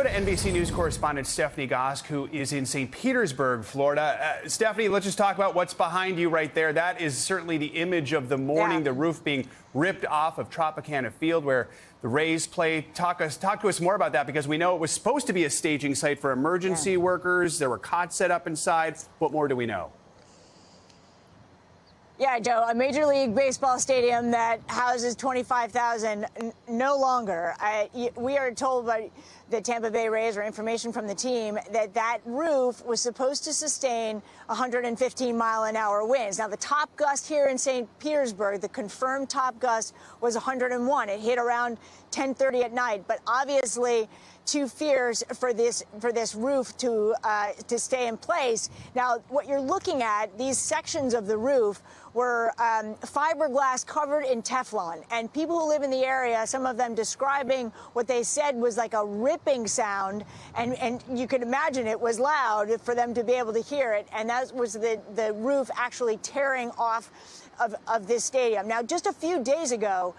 to NBC News correspondent Stephanie Gosk, who is in St. Petersburg, Florida. Stephanie, let's just talk about what's behind you right there. That is certainly the image of the morning, the roof being ripped off of Tropicana Field, where the Rays play. Talk to us more about that, because we know it was supposed to be a staging site for emergency workers. There were cots set up inside. What more do we know? Yeah, Joe, a Major League Baseball stadium that houses 25,000 no longer. We are told by the Tampa Bay Rays, or information from the team, that roof was supposed to sustain 115-mile-an-hour winds. Now, the top gust here in St. Petersburg, the confirmed top gust, was 101. It hit around 10:30 at night, but obviously too fierce for this roof to stay in place. Now, what you're looking at, these sections of the roof were fiberglass covered in Teflon, and people who live in the area, some of them describing what they said was like a ripping sound, and you could imagine it was loud for them to be able to hear it, and that was the roof actually tearing off of this stadium. Now, just a few days ago,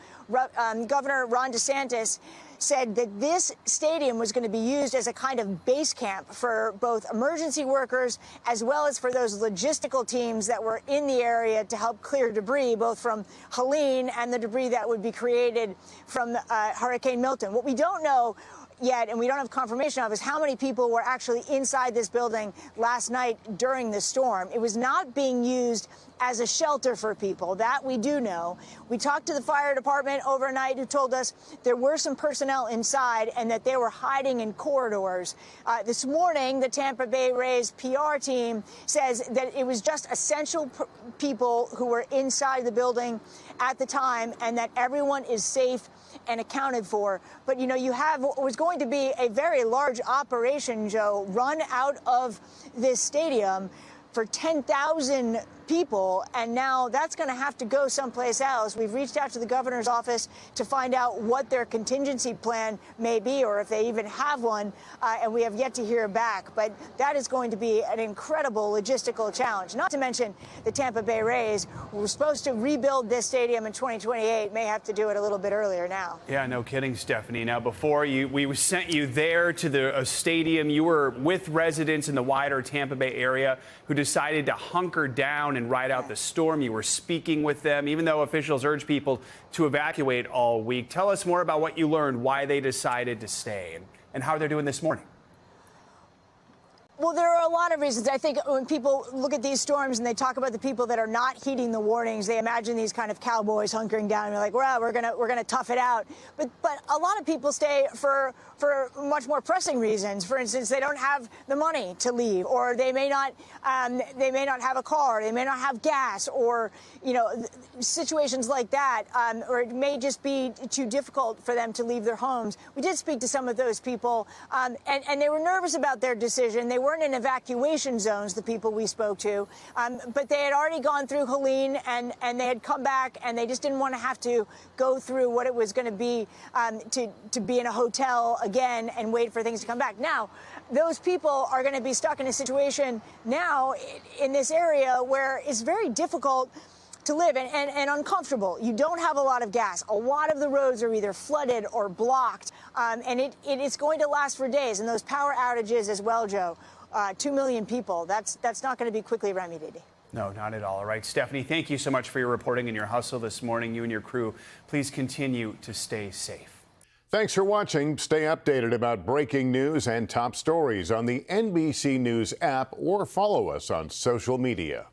Governor Ron DeSantis said that this stadium was going to be used as a kind of base camp for both emergency workers as well as for those logistical teams that were in the area to help clear debris, both from Helene and the debris that would be created from Hurricane Milton. What we don't know yet, and we don't have confirmation of, is how many people were actually inside this building last night during the storm. It was not being used as a shelter for people. That we do know. We talked to the fire department overnight, who told us there were some personnel inside and that they were hiding in corridors. This morning, the Tampa Bay Rays PR team says that it was just essential people who were inside the building at the time, and that everyone is safe and accounted for. But, you know, you have what was going to be a very large operation, Joe, run out of this stadium for 10,000 people, and now that's going to have to go someplace else. We've reached out to the governor's office to find out what their contingency plan may be, or if they even have one, and we have yet to hear back. But that is going to be an incredible logistical challenge. Not to mention the Tampa Bay Rays, who were supposed to rebuild this stadium in 2028, may have to do it a little bit earlier now. Yeah, no kidding, Stephanie. Now, before we sent you there to the stadium, you were with residents in the wider Tampa Bay area who decided to hunker down and ride out the storm. You were speaking with them, even though officials urged people to evacuate all week. Tell us more about what you learned, why they decided to stay, and how they're doing this morning. Well, there are a lot of reasons. I think when people look at these storms and they talk about the people that are not heeding the warnings, they imagine these kind of cowboys hunkering down and they're like, well, we're gonna tough it out. But a lot of people stay for much more pressing reasons. For instance, they don't have the money to leave, or they may not have a car, they may not have gas, or situations like that, or it may just be too difficult for them to leave their homes. We did speak to some of those people, and they were nervous about their decision. They weren't in evacuation zones, the people we spoke to, but they had already gone through Helene, and they had come back, and they just didn't want to have to go through what it was going to be to be in a hotel again and wait for things to come back. Now, those people are going to be stuck in a situation now in this area where it's very difficult to live and uncomfortable. You don't have a lot of gas. A lot of the roads are either flooded or blocked, and it is going to last for days. And those power outages as well, Joe, 2 million people, that's not going to be quickly remedied. No, not at all. All right, Stephanie, thank you so much for your reporting and your hustle this morning. You and your crew, please continue to stay safe. Thanks for watching. Stay updated about breaking news and top stories on the NBC News app, or follow us on social media.